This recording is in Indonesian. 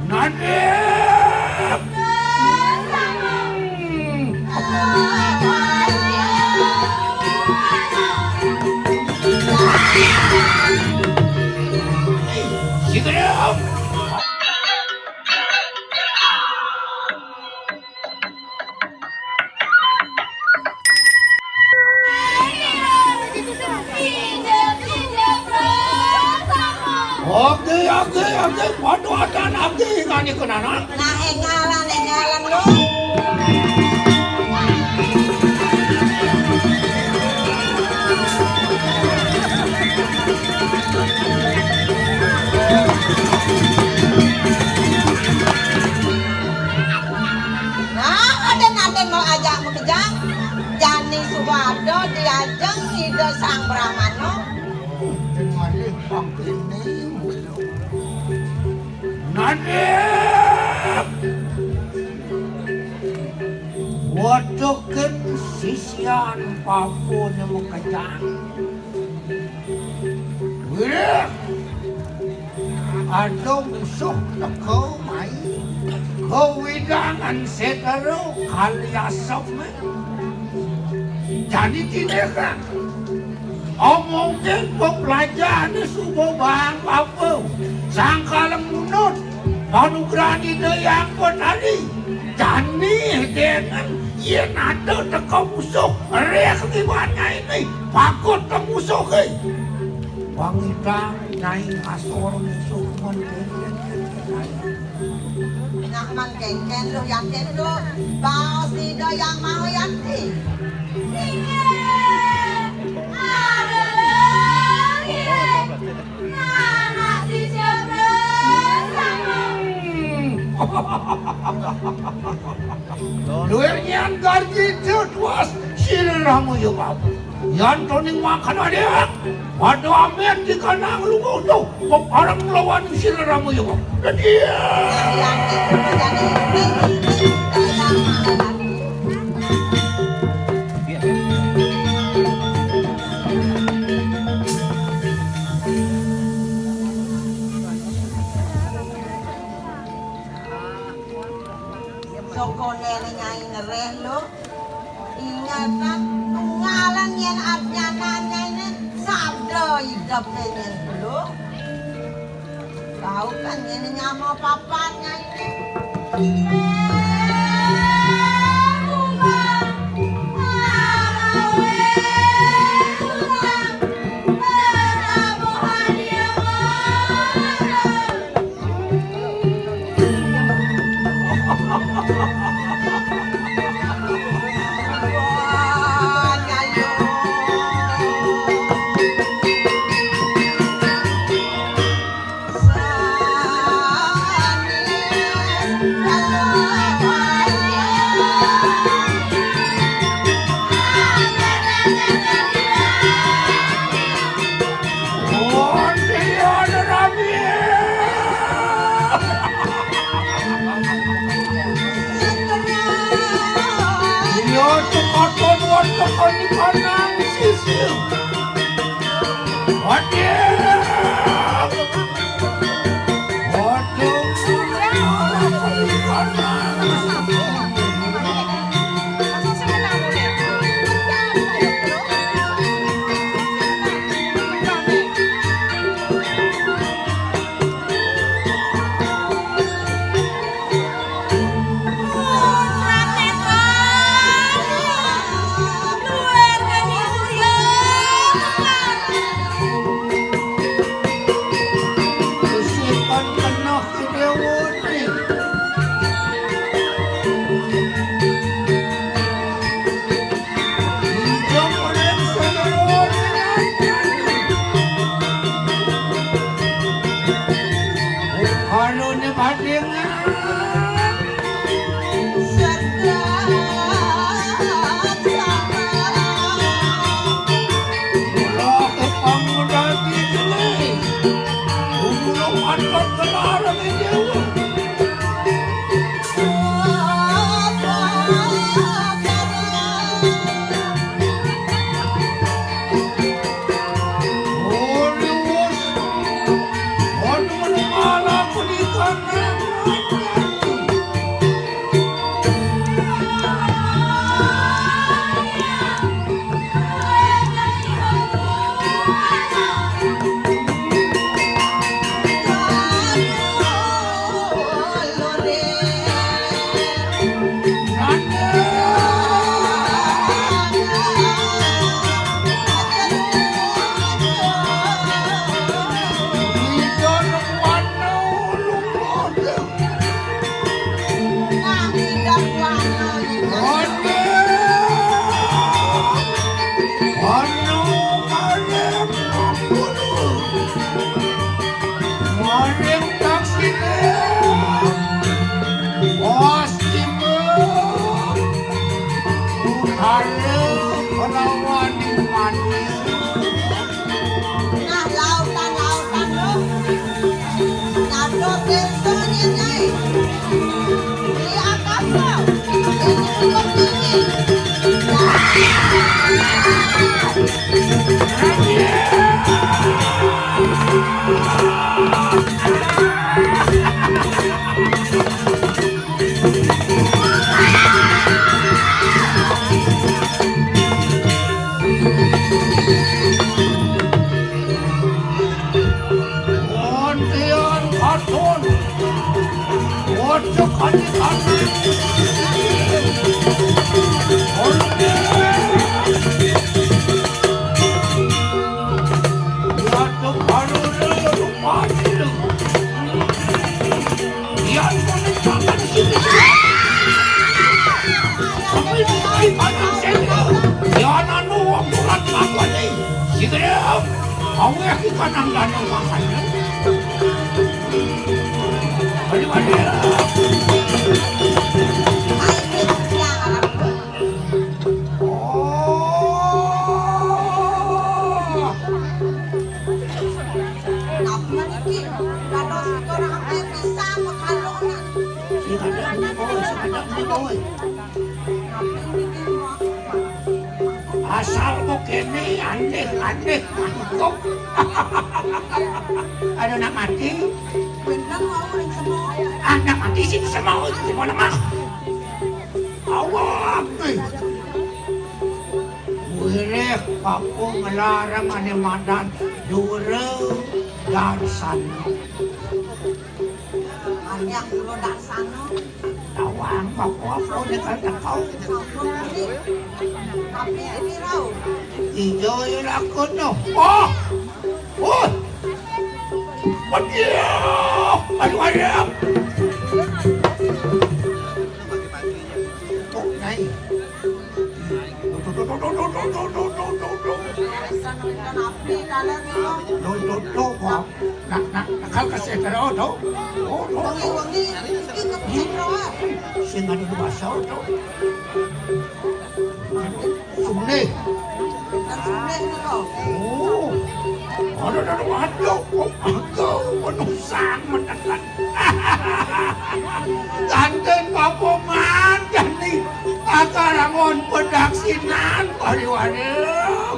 Nadep. Sigurap. Oke, waduh ada abdi ngani kenana. Nah, engalan lu. Nah, aden mau ajak mau kejang. Jani Suwardo diajeng ide Sang Brahmana. Nadep. Waduhkan sisian papun yang mengkejang. Wih, ada musuh tekau mai. Kewidangan setero kaliasap me. Jadi tidak kan? Omongin pembelajaran subuh bang papu. Sangkalang munut. Panugrani yang penari. Jani dengan yang ada tekau musuh. Riak gimana ini? Pakut ke musuh ke. Wangita nyai asor musuh mengenai. Nyaman kengken lu yakin lu. Baos ide yang mau yakin. Luirnya garji tuas siriramu ya bapak. Yang toning makan ada. Waduh amet di kanang lu tuh. Orang melawan siriramu ya bapak. Dan dia. Sokone nyai ngereh lu. Ingatan ngalan yang adnyananya ini sabda hidup ini dulu. Tahu kan ini nyama papanya ini. Kau yang ikan ang ganang makannya. Balik-balik. Asal mo kini aneh-aneh mangkok. Ano na mati? Anak mati sih semua itu mana mah? Awak nih. Wih, kapu ngelarang ane madan dure dan sana. Banyak dulu dan sana. Tawang apa ni kata kau? Tapi ini rau. Ijo yung ako no. Oh! Oh! Pagyo! Ano? Oh, nay. Nakal kasi pero to. Wangi-wangi ini keping roa. Sing ano basaw to. Sumne. Sumne na ko. Oh. Ano na adlaw ko. Anong sang matakan. Ganten pa po man. Gani. Akarangon padaksinan. Pariwari.